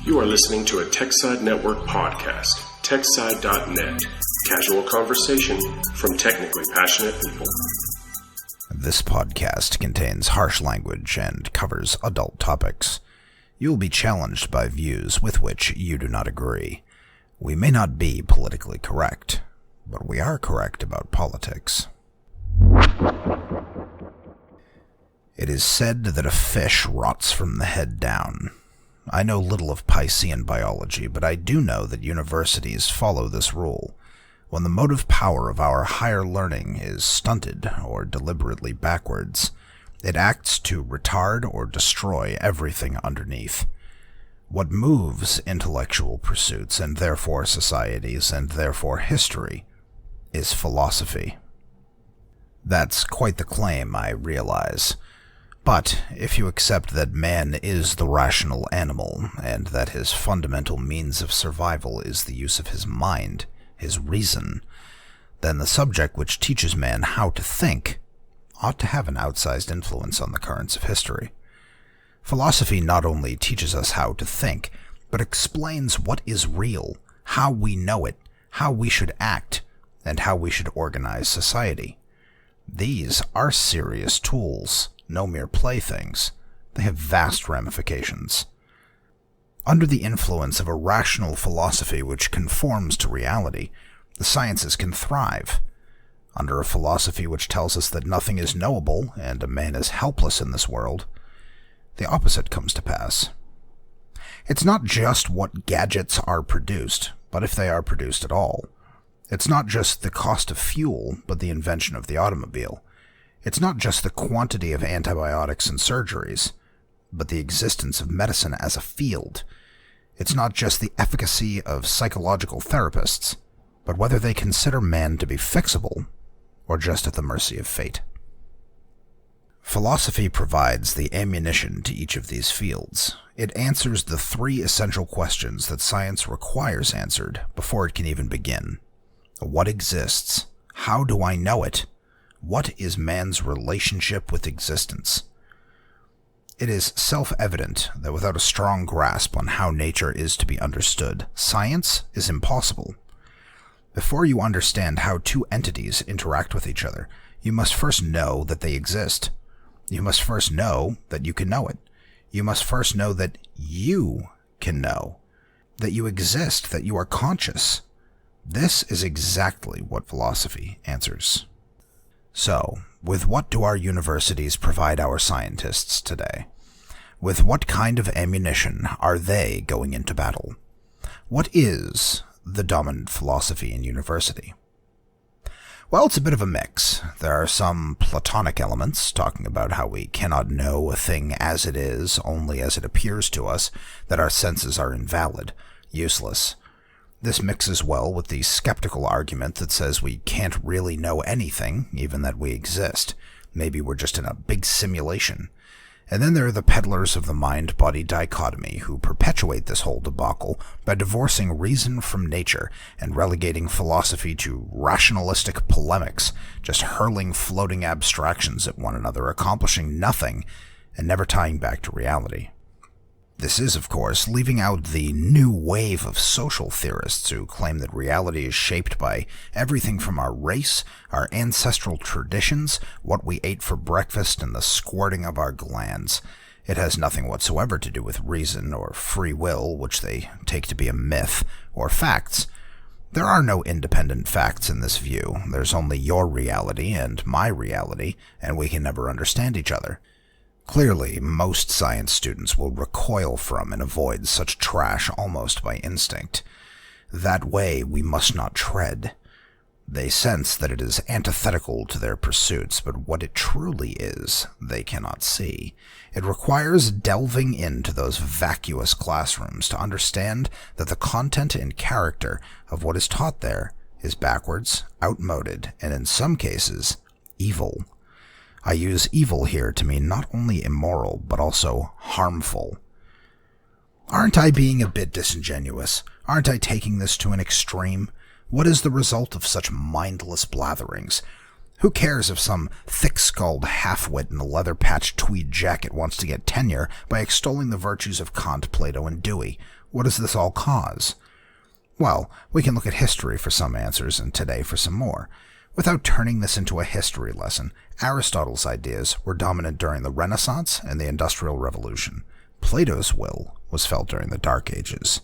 You are listening to a TechSide Network podcast, TechSide.net, casual conversation from technically passionate people. This podcast contains harsh language and covers adult topics. You will be challenged by views with which you do not agree. We may not be politically correct, but we are correct about politics. It is said that a fish rots from the head down. I know little of Piscean biology, but I do know that universities follow this rule. When the motive power of our higher learning is stunted or deliberately backwards, it acts to retard or destroy everything underneath. What moves intellectual pursuits, and therefore societies, and therefore history, is philosophy. That's quite the claim, I realize. But if you accept that man is the rational animal, and that his fundamental means of survival is the use of his mind, his reason, then the subject which teaches man how to think ought to have an outsized influence on the currents of history. Philosophy not only teaches us how to think, but explains what is real, how we know it, how we should act, and how we should organize society. These are serious tools. No mere playthings. They have vast ramifications. Under the influence of a rational philosophy which conforms to reality, the sciences can thrive. Under a philosophy which tells us that nothing is knowable and a man is helpless in this world, the opposite comes to pass. It's not just what gadgets are produced, but if they are produced at all. It's not just the cost of fuel, but the invention of the automobile. It's not just the quantity of antibiotics and surgeries, but the existence of medicine as a field. It's not just the efficacy of psychological therapists, but whether they consider man to be fixable or just at the mercy of fate. Philosophy provides the ammunition to each of these fields. It answers the three essential questions that science requires answered before it can even begin. What exists? How do I know it? What is man's relationship with existence? It is self-evident that without a strong grasp on how nature is to be understood, science is impossible. Before you understand how two entities interact with each other, you must first know that they exist. You must first know that you can know it. You must first know that you can know, that you exist, that you are conscious. This is exactly what philosophy answers. So, with what do our universities provide our scientists today? With what kind of ammunition are they going into battle? What is the dominant philosophy in university? Well, it's a bit of a mix. There are some Platonic elements, talking about how we cannot know a thing as it is, only as it appears to us, that our senses are invalid, useless. This mixes well with the skeptical argument that says we can't really know anything, even that we exist. Maybe we're just in a big simulation. And then there are the peddlers of the mind-body dichotomy who perpetuate this whole debacle by divorcing reason from nature and relegating philosophy to rationalistic polemics, just hurling floating abstractions at one another, accomplishing nothing, and never tying back to reality. This is, of course, leaving out the new wave of social theorists who claim that reality is shaped by everything from our race, our ancestral traditions, what we ate for breakfast, and the squirting of our glands. It has nothing whatsoever to do with reason or free will, which they take to be a myth, or facts. There are no independent facts in this view. There's only your reality and my reality, and we can never understand each other. Clearly, most science students will recoil from and avoid such trash almost by instinct. That way we must not tread. They sense that it is antithetical to their pursuits, but what it truly is, they cannot see. It requires delving into those vacuous classrooms to understand that the content and character of what is taught there is backwards, outmoded, and in some cases, evil. I use evil here to mean not only immoral, but also harmful. Aren't I being a bit disingenuous? Aren't I taking this to an extreme? What is the result of such mindless blatherings? Who cares if some thick-skulled half-wit in a leather-patched tweed jacket wants to get tenure by extolling the virtues of Kant, Plato, and Dewey? What does this all cause? Well, we can look at history for some answers and today for some more. Without turning this into a history lesson, Aristotle's ideas were dominant during the Renaissance and the Industrial Revolution. Plato's will was felt during the Dark Ages.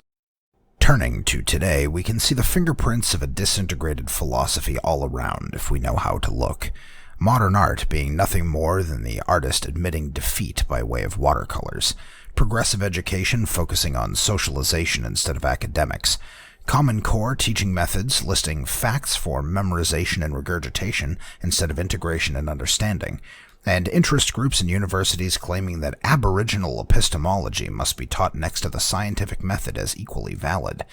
Turning to today, we can see the fingerprints of a disintegrated philosophy all around if we know how to look. Modern art being nothing more than the artist admitting defeat by way of watercolors. Progressive education focusing on socialization instead of academics. Common Core teaching methods listing facts for memorization and regurgitation instead of integration and understanding, and interest groups and universities claiming that aboriginal epistemology must be taught next to the scientific method as equally valid.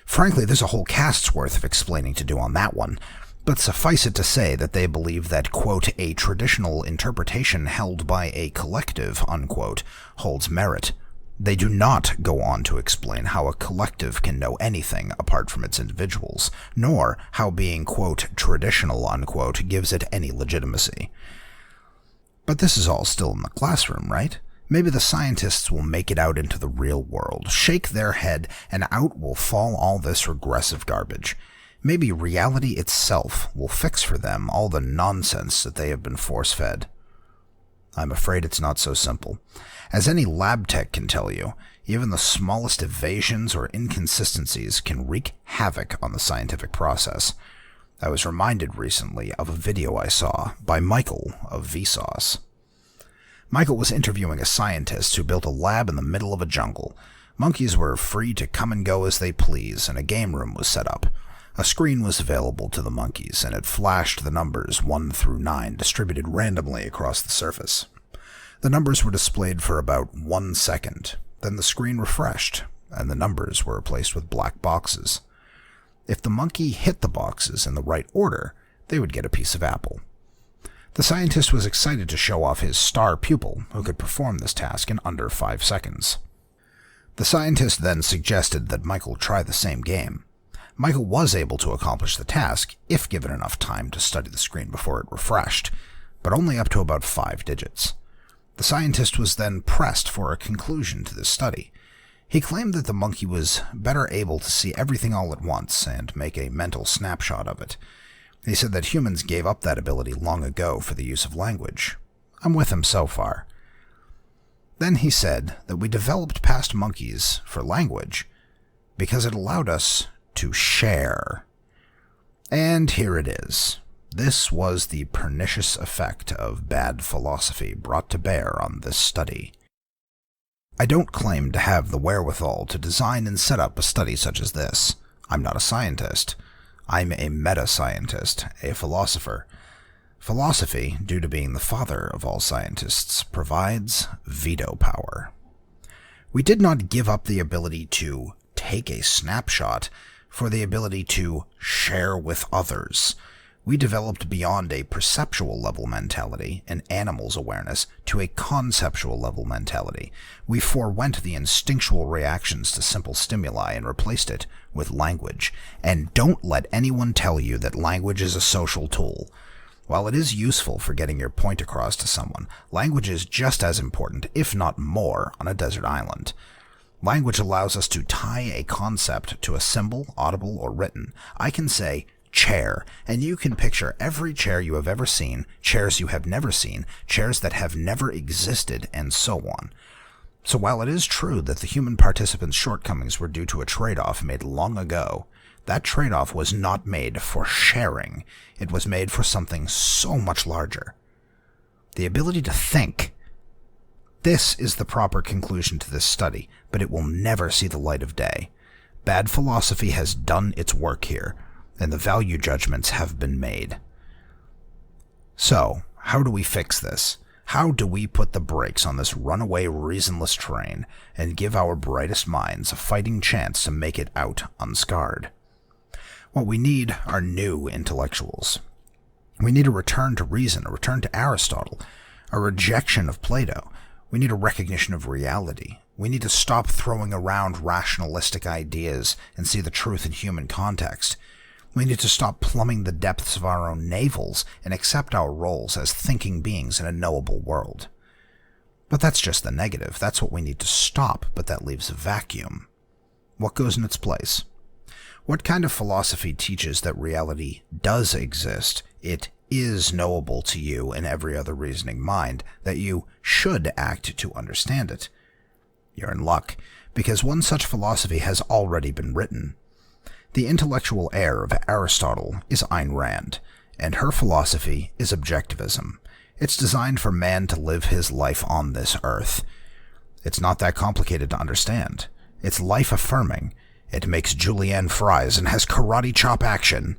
Frankly, there's a whole cast's worth of explaining to do on that one, but suffice it to say that they believe that, quote, a traditional interpretation held by a collective, unquote, holds merit. They do not go on to explain how a collective can know anything apart from its individuals, nor how being, quote, traditional, unquote, gives it any legitimacy. But this is all still in the classroom, right? Maybe the scientists will make it out into the real world, shake their head, and out will fall all this regressive garbage. Maybe reality itself will fix for them all the nonsense that they have been force-fed. I'm afraid it's not so simple. As any lab tech can tell you, even the smallest evasions or inconsistencies can wreak havoc on the scientific process. I was reminded recently of a video I saw by Michael of Vsauce. Michael was interviewing a scientist who built a lab in the middle of a jungle. Monkeys were free to come and go as they please, and a game room was set up. A screen was available to the monkeys, and it flashed the numbers 1 through 9 distributed randomly across the surface. The numbers were displayed for about 1 second. Then the screen refreshed, and the numbers were replaced with black boxes. If the monkey hit the boxes in the right order, they would get a piece of apple. The scientist was excited to show off his star pupil, who could perform this task in under 5 seconds. The scientist then suggested that Michael try the same game. Michael was able to accomplish the task if given enough time to study the screen before it refreshed, but only up to about 5 digits. The scientist was then pressed for a conclusion to this study. He claimed that the monkey was better able to see everything all at once and make a mental snapshot of it. He said that humans gave up that ability long ago for the use of language. I'm with him so far. Then he said that we developed past monkeys for language because it allowed us to share. And here it is. This was the pernicious effect of bad philosophy brought to bear on this study. I don't claim to have the wherewithal to design and set up a study such as this. I'm not a scientist. I'm a meta-scientist, a philosopher. Philosophy, due to being the father of all scientists, provides veto power. We did not give up the ability to take a snapshot for the ability to share with others. We developed beyond a perceptual level mentality, an animal's awareness, to a conceptual level mentality. We forewent the instinctual reactions to simple stimuli and replaced it with language. And don't let anyone tell you that language is a social tool. While it is useful for getting your point across to someone, language is just as important, if not more, on a desert island. Language allows us to tie a concept to a symbol, audible, or written. I can say, chair, and you can picture every chair you have ever seen, chairs you have never seen, chairs that have never existed, and so on. So while it is true that the human participants' shortcomings were due to a trade-off made long ago, that trade-off was not made for sharing. It was made for something so much larger. The ability to think. This is the proper conclusion to this study, but it will never see the light of day. Bad philosophy has done its work here, and the value judgments have been made. So, how do we fix this? How do we put the brakes on this runaway, reasonless train and give our brightest minds a fighting chance to make it out unscarred? What we need are new intellectuals. We need a return to reason, a return to Aristotle, a rejection of Plato. We need a recognition of reality. We need to stop throwing around rationalistic ideas and see the truth in human context. We need to stop plumbing the depths of our own navels and accept our roles as thinking beings in a knowable world. But that's just the negative. That's what we need to stop, but that leaves a vacuum. What goes in its place? What kind of philosophy teaches that reality does exist, it is knowable to you and every other reasoning mind, that you should act to understand it? You're in luck, because one such philosophy has already been written. The intellectual heir of Aristotle is Ayn Rand, and her philosophy is objectivism. It's designed for man to live his life on this earth. It's not that complicated to understand. It's life-affirming. It makes julienne fries and has karate chop action.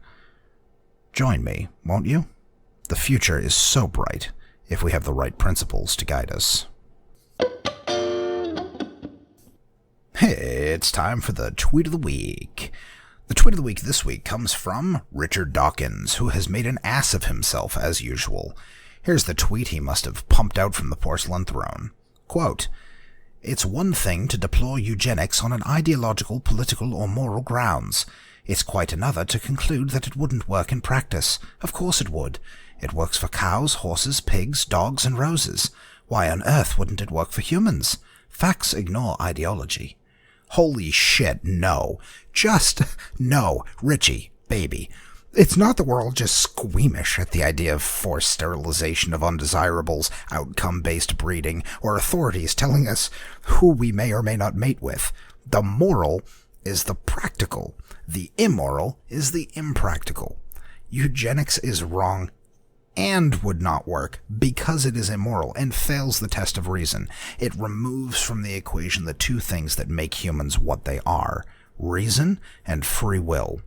Join me, won't you? The future is so bright if we have the right principles to guide us. Hey, it's time for the Tweet of the Week. The Tweet of the Week this week comes from Richard Dawkins, who has made an ass of himself as usual. Here's the tweet he must have pumped out from the porcelain throne. Quote, "It's one thing to deplore eugenics on an ideological, political, or moral grounds. It's quite another to conclude that it wouldn't work in practice. Of course it would. It works for cows, horses, pigs, dogs, and roses. Why on earth wouldn't it work for humans? Facts ignore ideology." Holy shit, no. Just no. Richie, baby. It's not that we're all just squeamish at the idea of forced sterilization of undesirables, outcome-based breeding, or authorities telling us who we may or may not mate with. The moral is the practical. The immoral is the impractical. Eugenics is wrong and would not work because it is immoral and fails the test of reason. It removes from the equation the two things that make humans what they are: reason and free will.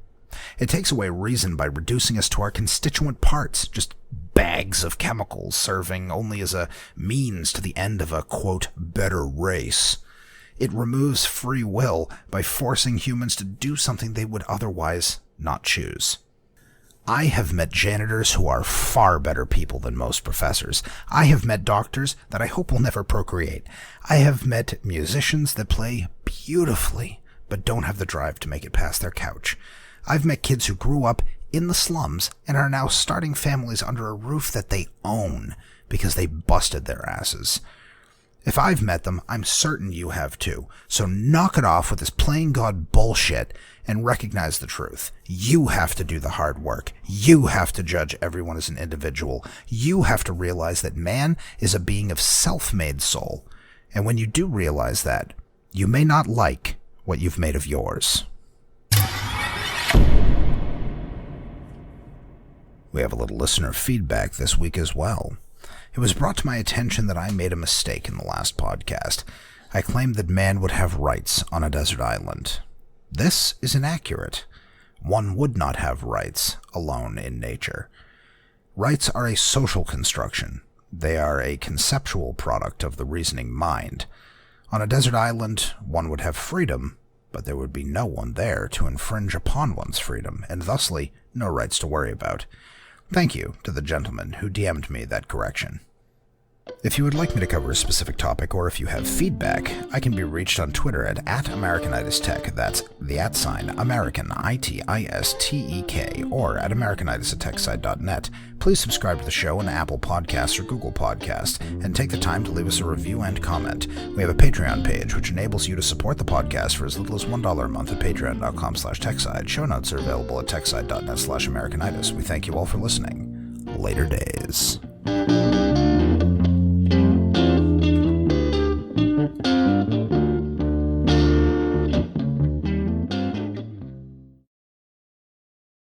It takes away reason by reducing us to our constituent parts, just bags of chemicals serving only as a means to the end of a, quote, better race. It removes free will by forcing humans to do something they would otherwise not choose. I have met janitors who are far better people than most professors. I have met doctors that I hope will never procreate. I have met musicians that play beautifully, but don't have the drive to make it past their couch. I've met kids who grew up in the slums and are now starting families under a roof that they own because they busted their asses. If I've met them, I'm certain you have too. So knock it off with this playing God bullshit and recognize the truth. You have to do the hard work. You have to judge everyone as an individual. You have to realize that man is a being of self-made soul. And when you do realize that, you may not like what you've made of yours. We have a little listener feedback this week as well. It was brought to my attention that I made a mistake in the last podcast. I claimed that man would have rights on a desert island. This is inaccurate. One would not have rights alone in nature. Rights are a social construction. They are a conceptual product of the reasoning mind. On a desert island, one would have freedom, but there would be no one there to infringe upon one's freedom, and thusly no rights to worry about. Thank you to the gentleman who DM'd me that correction. If you would like me to cover a specific topic, or if you have feedback, I can be reached on Twitter at @AmericanitisTech, that's the @ American, ITISTEK, or at americanitis@techside.net. Please subscribe to the show on Apple Podcasts or Google Podcasts, and take the time to leave us a review and comment. We have a Patreon page, which enables you to support the podcast for as little as $1 a month at patreon.com/techside. Show notes are available at techside.net/americanitis. We thank you all for listening. Later days.